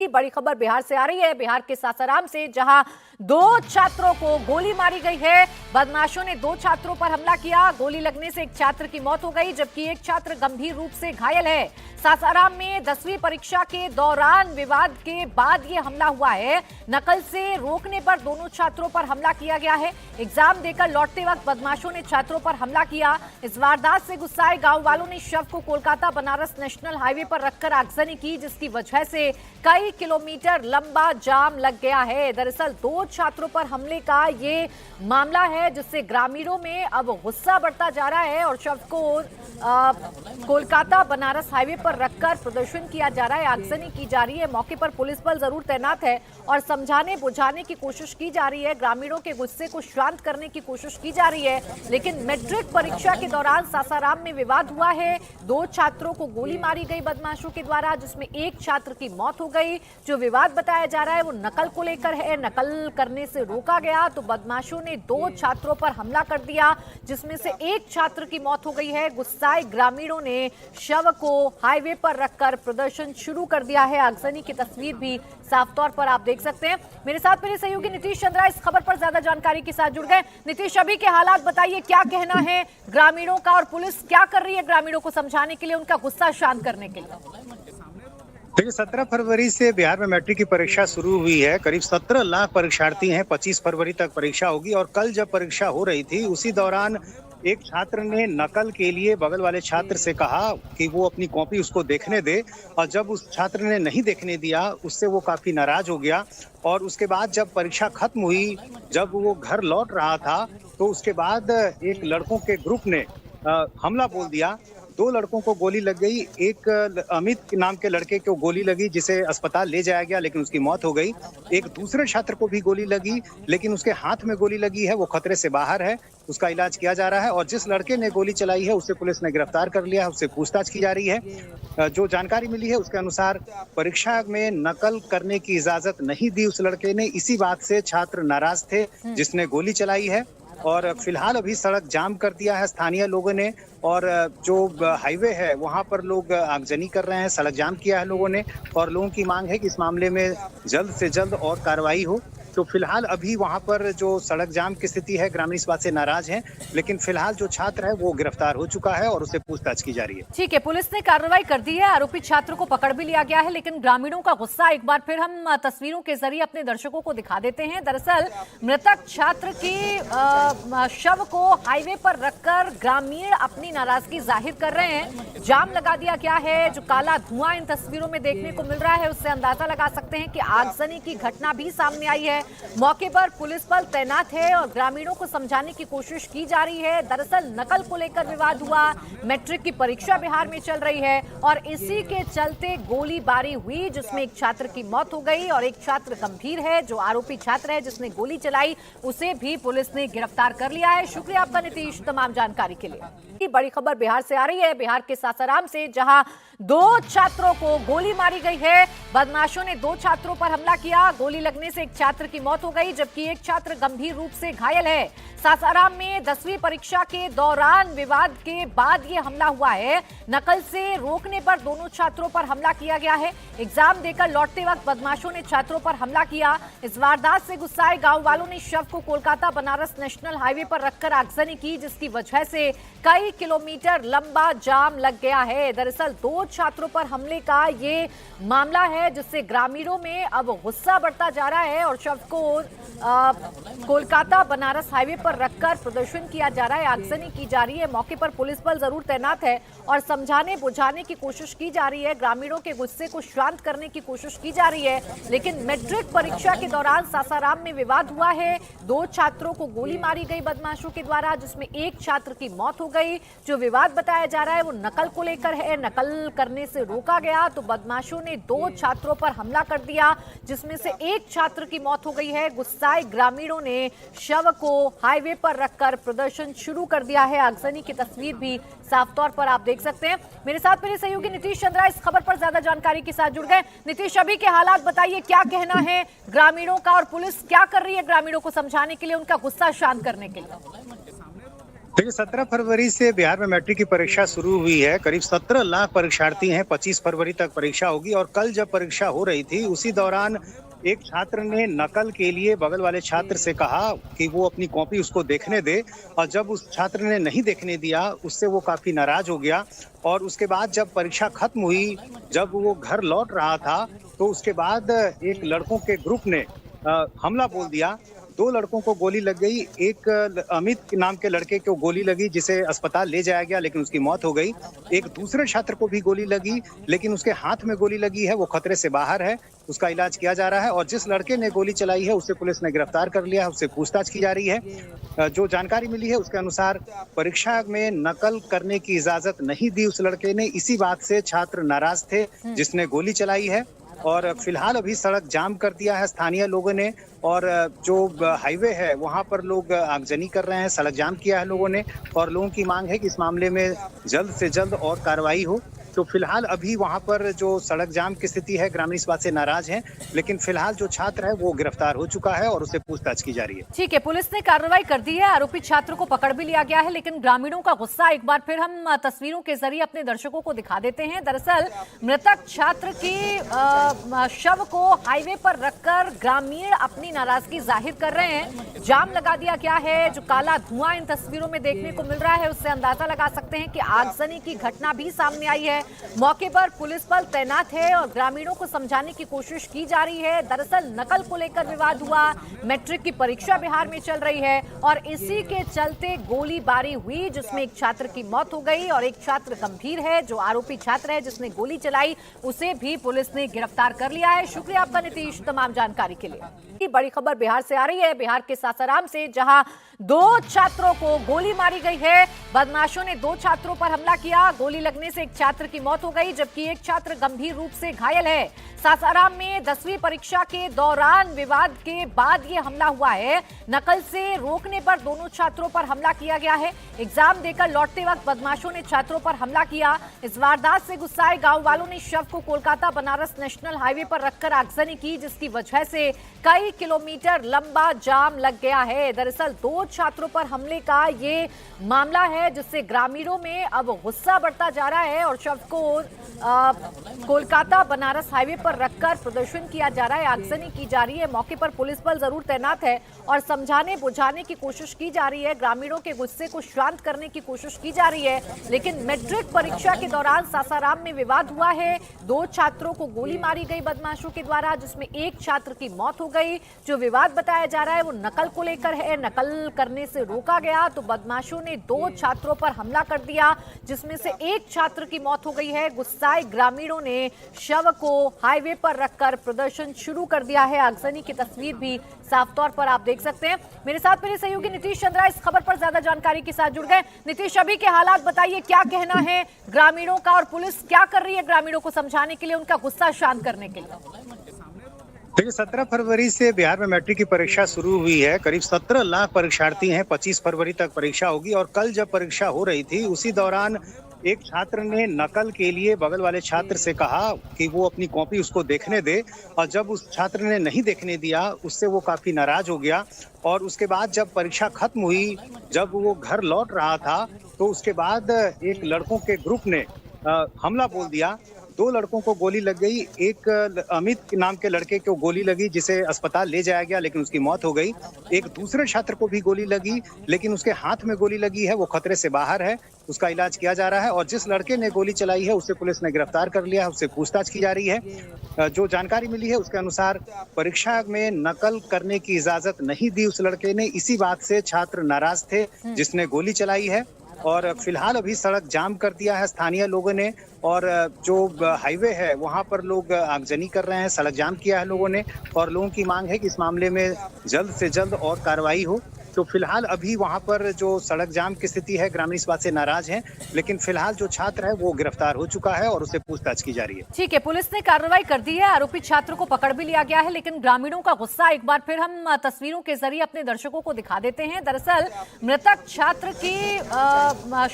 बड़ी खबर बिहार से आ रही है। बिहार के सासाराम से, जहां दो छात्रों को गोली मारी गई है। बदमाशों ने दो छात्रों पर हमला किया। गोली लगने से एक छात्र की मौत हो गई, जबकि एक छात्र गंभीर रूप से घायल है। सासाराम में 10वीं परीक्षा के दौरान विवाद के बाद यह हमला हुआ है। नकल से रोकने पर दोनों छात्रों पर हमला किया गया है। एग्जाम देकर लौटते वक्त बदमाशों ने छात्रों पर हमला किया। इस वारदात से गुस्साए गांव वालों ने शव को कोलकाता बनारस नेशनल हाईवे पर रखकर आगजनी की, जिसकी वजह से कई किलोमीटर लंबा जाम लग गया है। दरअसल दो छात्रों पर हमले का ये मामला है, जिससे ग्रामीणों में अब गुस्सा बढ़ता जा रहा है और शव को कोलकाता बनारस हाईवे पर रखकर प्रदर्शन किया जा रहा है, आगजनी की जा रही है। मौके पर पुलिस बल जरूर तैनात है और समझाने बुझाने की कोशिश की जा रही है। ग्रामीणों के गुस्से को शांत करने की कोशिश की जा रही है। लेकिन मैट्रिक परीक्षा के दौरान सासाराम में विवाद हुआ है। दो छात्रों को गोली मारी गई बदमाशों के द्वारा, जिसमें एक छात्र की मौत हो गई। जो विवाद बताया जा रहा है वो नकल को लेकर है। नकल करने से रोका गया तो बदमाशों ने दो छात्रों पर हमला कर दिया, जिसमें से एक छात्र की मौत हो गई है। गुस्साए ग्रामीणों ने शव को हाईवे पर रखकर प्रदर्शन शुरू कर दिया है। आगजनी की तस्वीर भी साफ तौर पर आप देख सकते हैं। मेरे साथ मेरे सहयोगी नीतीश चंद्रा इस खबर पर ज्यादा जानकारी के साथ जुड़ गए। नीतीश, अभी के हालात बताइए, क्या कहना है ग्रामीणों का और पुलिस क्या कर रही है ग्रामीणों को समझाने के लिए, उनका गुस्सा शांत करने के लिए? देखिए, 17 फरवरी से बिहार में मैट्रिक की परीक्षा शुरू हुई है। करीब 17 लाख परीक्षार्थी हैं। 25 फरवरी तक परीक्षा होगी और कल जब परीक्षा हो रही थी उसी दौरान एक छात्र ने नकल के लिए बगल वाले छात्र से कहा कि वो अपनी कॉपी उसको देखने दे, और जब उस छात्र ने नहीं देखने दिया उससे वो काफी नाराज हो गया। और उसके बाद जब परीक्षा खत्म हुई, जब वो घर लौट रहा था तो उसके बाद एक लड़कों के ग्रुप ने हमला बोल दिया। दो लड़कों को गोली लग गई। एक अमित नाम के लड़के को गोली लगी, जिसे अस्पताल ले जाया गया लेकिन उसकी मौत हो गई। एक दूसरे छात्र को भी गोली लगी, लेकिन उसके हाथ में गोली लगी है, वो खतरे से बाहर है, उसका इलाज किया जा रहा है। और जिस लड़के ने गोली चलाई है उसे पुलिस ने गिरफ्तार कर लिया है, उससे पूछताछ की जा रही है। जो जानकारी मिली है उसके अनुसार परीक्षा में नकल करने की इजाजत नहीं दी उस लड़के ने। इसी बात से छात्र नाराज थे जिसने गोली चलाई है। और फिलहाल अभी सड़क जाम कर दिया है स्थानीय लोगों ने, और जो हाईवे है वहां पर लोग आगजनी कर रहे हैं। सड़क जाम किया है लोगों ने और लोगों की मांग है कि इस मामले में जल्द से जल्द और कार्रवाई हो। तो फिलहाल अभी वहां पर जो सड़क जाम की स्थिति है, ग्रामीण इस बात से नाराज हैं, लेकिन फिलहाल जो छात्र है वो गिरफ्तार हो चुका है और उसे पूछताछ की जा रही है। ठीक है, पुलिस ने कार्रवाई कर दी है, आरोपी छात्र को पकड़ भी लिया गया है। लेकिन ग्रामीणों का गुस्सा एक बार फिर हम तस्वीरों के जरिए अपने दर्शकों को दिखा देते हैं। दरअसल मृतक छात्र की शव को हाईवे पर रखकर ग्रामीण अपनी नाराजगी जाहिर कर रहे हैं। जाम लगा दिया गया है। जो काला धुआं इन तस्वीरों में देखने को मिल रहा है उससे अंदाजा लगा सकते हैं कि आगजनी की घटना भी सामने आई है। मौके पर पुलिस बल तैनात है और ग्रामीणों को समझाने की कोशिश की जा रही है। दरअसल नकल को लेकर विवाद हुआ। मैट्रिक की परीक्षा बिहार में चल रही है और इसी के चलते गोलीबारी हुई, जिसमें एक छात्र की मौत हो गई और एक छात्र गंभीर है। जो आरोपी छात्र है जिसने गोली चलाई उसे भी पुलिस ने गिरफ्तार कर लिया है। शुक्रिया आपका नीतीश, तमाम जानकारी के लिए। बड़ी खबर बिहार से आ रही है। बिहार के सासाराम से, जहां दो छात्रों को गोली मारी गई है। बदमाशों ने दो छात्रों पर हमला किया। गोली लगने से एक छात्र की मौत हो गई, जबकि एक छात्र गंभीर रूप से घायल है। सासाराम में 10वीं परीक्षा के दौरान विवाद के बाद यह हमला हुआ है। नकल से रोकने पर दोनों छात्रों पर हमला किया गया है। एग्जाम देकर लौटते वक्त बदमाशों ने छात्रों पर हमला किया। इस वारदात से गुस्साए गांव वालों ने शव को कोलकाता बनारस नेशनल हाईवे पर रखकर आगजनी की, जिसकी वजह से कई किलोमीटर लंबा जाम लग गया है। दरअसल दो छात्रों पर हमले का ये मामला है, जिससे ग्रामीणों में अब गुस्सा बढ़ता जा रहा है और शव को कोलकाता बनारस हाईवे पर रखकर प्रदर्शन किया जा रहा है, आगजनी की जा रही है। मौके पर पुलिस बल जरूर तैनात है और समझाने बुझाने की कोशिश की जा रही है। ग्रामीणों के गुस्से को शांत करने की कोशिश की जा रही है। लेकिन मैट्रिक परीक्षा के दौरान सासाराम में विवाद हुआ है। दो छात्रों को गोली मारी गई बदमाशों के द्वारा, जिसमें एक छात्र की मौत हो गई। जो विवाद बताया जा रहा है वो नकल को लेकर है। नकल करने से रोका गया तो बदमाशों ने दो छात्रों पर हमला कर दिया, जिसमें से एक छात्र की मौत हो गई है। गुस्साए ग्रामीणों ने शव को हाईवे पर रखकर प्रदर्शन शुरू कर दिया है। आगजनी की तस्वीर भी साफ तौर पर आप देख सकते हैं। मेरे साथ मेरे सहयोगी नीतीश चंद्रा इस खबर पर ज्यादा जानकारी के साथ जुड़ गए। नीतीश, अभी के हालात बताइए, क्या कहना है ग्रामीणों का और पुलिस क्या कर रही है ग्रामीणों को समझाने के लिए, उनका गुस्सा शांत करने के लिए? देखिए 17 फरवरी से बिहार में मैट्रिक की परीक्षा शुरू हुई है। करीब 17 लाख परीक्षार्थी हैं। 25 फरवरी तक परीक्षा होगी और कल जब परीक्षा हो रही थी उसी दौरान एक छात्र ने नकल के लिए बगल वाले छात्र से कहा कि वो अपनी कॉपी उसको देखने दे, और जब उस छात्र ने नहीं देखने दिया उससे वो काफी नाराज हो गया। और उसके बाद जब परीक्षा खत्म हुई, जब वो घर लौट रहा था, तो उसके बाद एक लड़कों के ग्रुप ने हमला बोल दिया। 2 लड़कों को गोली लग गई। एक अमित नाम के लड़के को गोली लगी जिसे अस्पताल ले जाया गया, लेकिन उसकी मौत हो गई। एक दूसरे छात्र को भी गोली लगी, लेकिन उसके हाथ में गोली लगी है, वो खतरे से बाहर है, उसका इलाज किया जा रहा है। और जिस लड़के ने गोली चलाई है उसे पुलिस ने गिरफ्तार कर लिया है, उससे पूछताछ की जा रही है। जो जानकारी मिली है उसके अनुसार परीक्षा में नकल करने की इजाजत नहीं दी उस लड़के ने। इसी बात से छात्र नाराज थे जिसने गोली चलाई है। और फिलहाल अभी सड़क जाम कर दिया है स्थानीय लोगों ने, और जो हाईवे है वहां पर लोग आगजनी कर रहे हैं, सड़क जाम किया है लोगों ने। और लोगों की मांग है कि इस मामले में जल्द से जल्द और कार्रवाई हो। तो फिलहाल अभी वहां पर जो सड़क जाम की स्थिति है, ग्रामीण इस बात से नाराज हैं, लेकिन फिलहाल जो छात्र है वो गिरफ्तार हो चुका है और उसे पूछताछ की जा रही है। ठीक है, पुलिस ने कार्रवाई कर दी है, आरोपी छात्र को पकड़ भी लिया गया है, लेकिन ग्रामीणों का गुस्सा एक बार फिर हम तस्वीरों के जरिए अपने दर्शकों को दिखा देते हैं। दरअसल मृतक छात्र की शव को हाईवे पर रखकर ग्रामीण अपनी नाराजगी जाहिर कर रहे हैं। जाम लगा दिया गया है। जो काला धुआं इन तस्वीरों में देखने को मिल रहा है उससे अंदाजा लगा सकते हैं कि आगजनी की घटना भी सामने आई है। मौके पर पुलिस बल तैनात है और ग्रामीणों को समझाने की कोशिश की जा रही है। दरअसल नकल को लेकर विवाद हुआ, मैट्रिक की परीक्षा बिहार में चल रही है और इसी के चलते गोलीबारी हुई जिसमें एक छात्र की मौत हो गई और एक छात्र गंभीर है। जो आरोपी छात्र है जिसने गोली चलाई उसे भी पुलिस ने गिरफ्तार कर लिया है। शुक्रिया आपका नीतीश तमाम जानकारी के लिए। बड़ी खबर बिहार से आ रही है, बिहार के सासाराम से, जहां 2 छात्रों को गोली मारी गई है। बदमाशों ने 2 छात्रों पर हमला किया। गोली लगने से एक छात्र की मौत हो गई जबकि एक छात्र गंभीर रूप से घायल है। सासाराम में 10वीं परीक्षा के दौरान विवाद के बाद यह हमला हुआ है। नकल से रोकने पर दोनों छात्रों पर हमला किया गया है। एग्जाम देकर लौटते वक्त बदमाशों ने छात्रों पर हमला किया। इस वारदात से गुस्साए गांव वालों ने शव को कोलकाता बनारस नेशनल हाईवे पर रखकर आगजनी की, जिसकी वजह से कई किलोमीटर लंबा जाम लग गया है। दरअसल 2 छात्रों पर हमले का ये मामला है जिससे ग्रामीणों में अब गुस्सा बढ़ता जा रहा है और शव को कोलकाता बनारस हाईवे पर रखकर प्रदर्शन किया जा रहा है, आगजनी की जा रही है। मौके पर पुलिस बल जरूर तैनात है और समझाने बुझाने की कोशिश की जा रही है, ग्रामीणों के गुस्से को शांत करने की कोशिश की जा रही है। लेकिन मैट्रिक परीक्षा के दौरान सासाराम में विवाद हुआ है। 2 छात्रों को गोली मारी गई बदमाशों के द्वारा, जिसमें एक छात्र की मौत हो गई। जो विवाद बताया जा रहा है वो नकल को लेकर है। नकल करने से रोका गया तो बदमाशों ने 2 छात्रों पर हमला कर दिया, जिसमें से एक छात्र की मौत हो गई है। गुस्साए ग्रामीणों ने शव को हाईवे पर रखकर प्रदर्शन शुरू कर दिया है। आगजनी की तस्वीर भी साफ तौर पर आप देख सकते हैं। मेरे साथ मेरे सहयोगी नीतीश चंद्रा इस खबर पर ज्यादा जानकारी के साथ जुड़ गए। नीतीश, अभी के हालात बताइए, क्या कहना है ग्रामीणों का और पुलिस क्या कर रही है ग्रामीणों को समझाने के लिए, उनका गुस्सा शांत करने के लिए? देखिए 17 फरवरी से बिहार में मैट्रिक की परीक्षा शुरू हुई है। करीब 17 लाख परीक्षार्थी हैं। 25 फरवरी तक परीक्षा होगी और कल जब परीक्षा हो रही थी उसी दौरान एक छात्र ने नकल के लिए बगल वाले छात्र से कहा कि वो अपनी कॉपी उसको देखने दे, और जब उस छात्र ने नहीं देखने दिया उससे वो काफी नाराज हो गया। और उसके बाद जब परीक्षा खत्म हुई, जब वो घर लौट रहा था, तो उसके बाद एक लड़कों के ग्रुप ने हमला बोल दिया। 2 लड़कों को गोली लग गई। एक अमित नाम के लड़के को गोली लगी जिसे अस्पताल ले जाया गया, लेकिन उसकी मौत हो गई। एक दूसरे छात्र को भी गोली लगी, लेकिन उसके हाथ में गोली लगी है, वो खतरे से बाहर है, उसका इलाज किया जा रहा है। और जिस लड़के ने गोली चलाई है उसे पुलिस ने गिरफ्तार कर लिया है, उससे पूछताछ की जा रही है। जो जानकारी मिली है उसके अनुसार परीक्षा में नकल करने की इजाजत नहीं दी उस लड़के ने। इसी बात से छात्र नाराज थे जिसने गोली चलाई है। और फिलहाल अभी सड़क जाम कर दिया है स्थानीय लोगों ने, और जो हाईवे है वहां पर लोग आगजनी कर रहे हैं, सड़क जाम किया है लोगों ने। और लोगों की मांग है कि इस मामले में जल्द से जल्द और कार्रवाई हो। तो फिलहाल अभी वहां पर जो सड़क जाम की स्थिति है, ग्रामीण इस बात से नाराज हैं, लेकिन फिलहाल जो छात्र है वो गिरफ्तार हो चुका है और उसे पूछताछ की जा रही है। ठीक है, पुलिस ने कार्रवाई कर दी है, आरोपी छात्र को पकड़ भी लिया गया है, लेकिन ग्रामीणों का गुस्सा एक बार फिर हम तस्वीरों के जरिए अपने दर्शकों को दिखा देते हैं। दरअसल मृतक छात्र की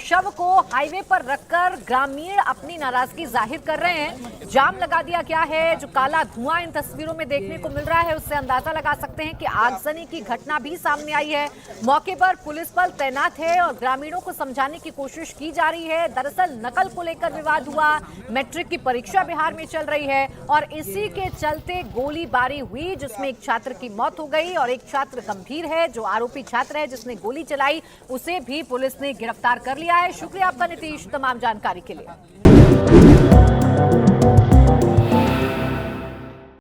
शव को हाईवे पर रखकर ग्रामीण अपनी नाराजगी जाहिर कर रहे हैं। जाम लगा दिया गया है। जो काला धुआं इन तस्वीरों में देखने को मिल रहा है उससे अंदाजा लगा सकते हैं कि आगजनी की घटना भी सामने आई है। मौके पर पुलिस बल तैनात है और ग्रामीणों को समझाने की कोशिश की जा रही है। दरअसल नकल को लेकर विवाद हुआ, मैट्रिक की परीक्षा बिहार में चल रही है और इसी के चलते गोलीबारी हुई जिसमें एक छात्र की मौत हो गई और एक छात्र गंभीर है। जो आरोपी छात्र है जिसने गोली चलाई उसे भी पुलिस ने गिरफ्तार कर लिया है। शुक्रिया आपका नीतीश तमाम जानकारी के लिए।